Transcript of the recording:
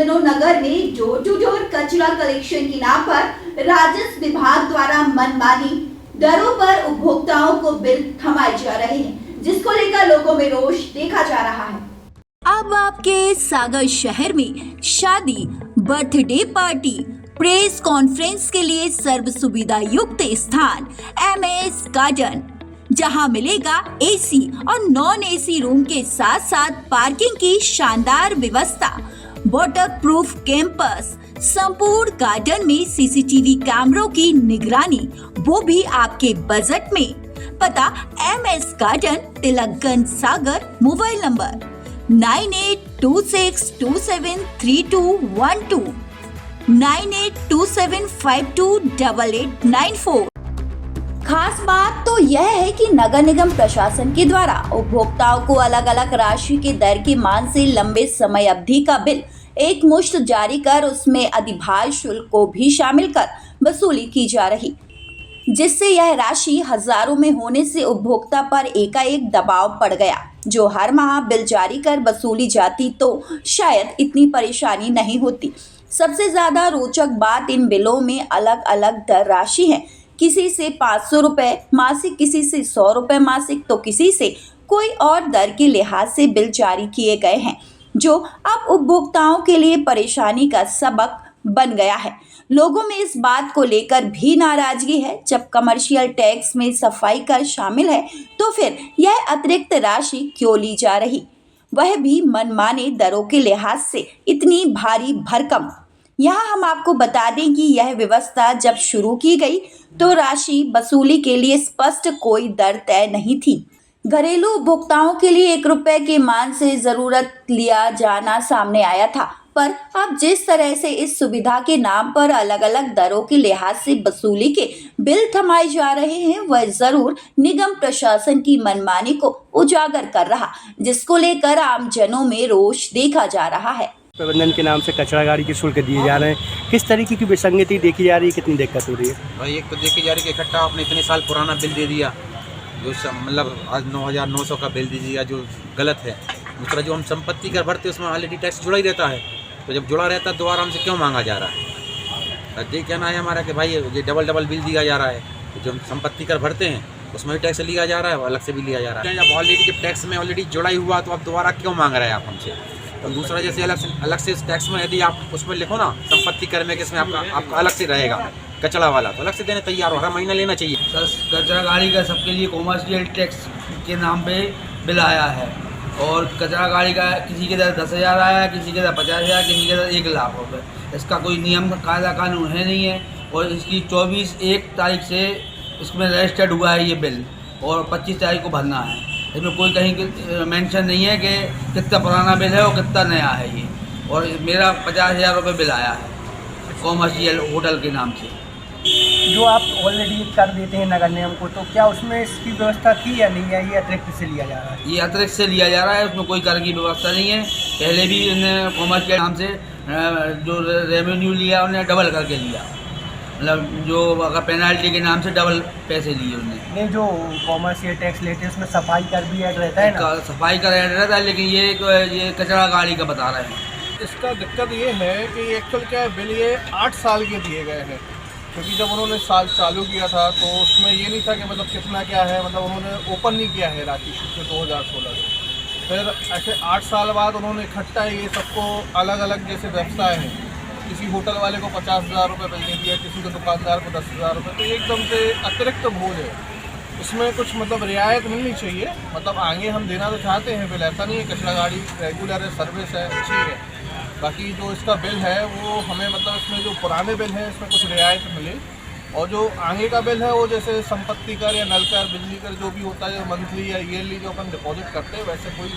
जनो नगर में door to door कचरा कलेक्शन के नाम पर राजस्व विभाग द्वारा मनमानी दरों पर उपभोक्ताओं को बिल थमाए जा रहे हैं, जिसको लेकर लोगों में रोष देखा जा रहा है। अब आपके सागर शहर में शादी, बर्थडे पार्टी, प्रेस कॉन्फ्रेंस के लिए सर्व सुविधा युक्त स्थान MS गार्डन, जहां मिलेगा AC और नॉन AC रूम के साथ साथ पार्किंग की शानदार व्यवस्था, वाटर प्रूफ कैंपस, संपूर्ण गार्डन में CCTV कैमरों की निगरानी, वो भी आपके बजट में। पता MS garden, Tilakganj, Sagar. Mobile number 9826273212, 9827528894। खास बात तो यह है कि नगर निगम प्रशासन के द्वारा उपभोक्ताओं को अलग अलग राशि के दर के मान से लंबे समय अवधि का बिल एक मुश्त जारी कर उसमें अधिभार शुल्क को भी शामिल कर वसूली की जा रही, जिससे यह राशि हजारों में होने से उपभोक्ता पर एकाएक दबाव पड़ गया। जो हर माह बिल जारी कर वसूली जाती तो शायद इतनी परेशानी नहीं होती। सबसे ज्यादा रोचक बात इन बिलों में अलग अलग दर राशि है। किसी से 500 रुपए मासिक, किसी से 100 रुपए मासिक, तो किसी से कोई और दर के लिहाज से बिल जारी किए गए हैं, जो अब उपभोक्ताओं के लिए परेशानी का सबक बन गया है। लोगों में इस बात को लेकर भी नाराजगी है। जब कमर्शियल टैक्स में सफाई कर शामिल है तो फिर यह अतिरिक्त राशि क्यों ली जा रही, वह भी मनमाने दरों के लिहाज से इतनी भारी भरकम। यहाँ हम आपको बता दें कि यह व्यवस्था जब शुरू की गई तो राशि वसूली के लिए स्पष्ट कोई दर तय नहीं थी। घरेलू उपभोक्ताओं के लिए 1 रुपए के मान से जरूरत लिया जाना सामने आया था, पर अब जिस तरह से इस सुविधा के नाम पर अलग अलग दरों के लिहाज से वसूली के बिल थमाए जा रहे हैं, वह जरूर निगम प्रशासन की मनमानी को उजागर कर रहा, जिसको लेकर आम जनों में रोष देखा जा रहा है। प्रबंधन के नाम से कचरा गाड़ी के शुल्क दिए जा रहे हैं, किस तरीके की विसंगति देखी जा रही है, कितनी दिक्कत हो रही है? भाई एक तो देखी जा रही है कि इकट्ठा आपने इतने साल पुराना बिल दे दिया, जो मतलब आज 9,900 का बिल दे दिया, जो गलत है। दूसरा जो हम संपत्ति कर भरते उसमें ऑलरेडी टैक्स जुड़ा ही रहता है, तो जब जुड़ा रहता है दोबारा हमसे क्यों मांगा जा रहा है? ये कहना है हमारा कि भाई ये डबल बिल दिया जा रहा है। तो जो हम संपत्ति कर भरते हैं उसमें भी टैक्स लिया जा रहा है और अलग से भी लिया जा रहा है। जब ऑलरेडी जब टैक्स में ऑलरेडी जुड़ा ही हुआ तो अब दोबारा क्यों मांग रहे हैं आप हमसे? तो दूसरा जैसे अलग से इस टैक्स में यदि आप उसमें लिखो ना संपत्ति कर में, किसमें आपका अलग से रहेगा कचरा वाला, तो अलग से देने तैयार हो, हर महीना लेना चाहिए। सर कचरा गाड़ी का सबके लिए कॉमर्शियल टैक्स के नाम पे बिल आया है, और कचरा गाड़ी का किसी के दर 10,000 आया, किसी के दर 50,000, किसी के दर 1,00,000 रुपये। इसका कोई नियम कायदा कानून है नहीं है, और इसकी 24/1 तारीख से इसमें रजिस्टर्ड हुआ है ये बिल, और 25 तारीख को भरना है। इसमें कोई कहीं मेंशन नहीं है कि कितना पुराना बिल है और कितना नया है ये। और मेरा 50,000 रुपये बिल आया है कॉमर्शियल होटल के नाम से। जो आप ऑलरेडी कर देते हैं नगर निगम को, तो क्या उसमें इसकी व्यवस्था थी या नहीं है? ये अतिरिक्त से लिया जा रहा है? ये अतिरिक्त से लिया जा रहा है, उसमें कोई कर की व्यवस्था नहीं है। पहले भी उन्होंने कॉमर्शियल नाम से जो रेवेन्यू लिया उन्हें डबल करके लिया, मतलब जो अगर पेनल्टी के नाम से डबल पैसे लिए उन्होंने। नहीं, जो कॉमर्शियल टैक्स लेते हैं उसमें सफाई कर भी ऐड रहता है ना? सफाई का ऐड रहता है, लेकिन ये कचरा गाड़ी का बता रहे हैं। इसका दिक्कत ये है कि एक्चुअल क्या है, बिल ये 8 साल के दिए गए हैं, क्योंकि जब उन्होंने साल चालू किया था तो उसमें ये नहीं था कि मतलब कितना क्या है, मतलब उन्होंने ओपन नहीं किया है राशि 2016 से। फिर ऐसे 8 साल बाद उन्होंने इकट्ठा ये सबको अलग अलग जैसे व्यवसाय हैं, किसी होटल वाले को 50,000 रुपये बिल दे दिया, किसी को दुकानदार को 10,000 रुपये, तो एकदम से अतिरिक्त बोझ है। उसमें कुछ मतलब रियायत मिलनी चाहिए, मतलब आगे हम देना तो चाहते हैं बिल, ऐसा नहीं है। कचरा गाड़ी रेगुलर है, सर्विस है, अच्छी है। बाकी जो इसका बिल है वो हमें मतलब इसमें जो पुराने बिल है इसमें कुछ रियायत मिले, और जो आगे का बिल है वो जैसे संपत्ति कर या नल कर, बिजली कर, जो भी होता है मंथली या ईयरली जो अपन डिपॉजिट करते हैं, वैसे कोई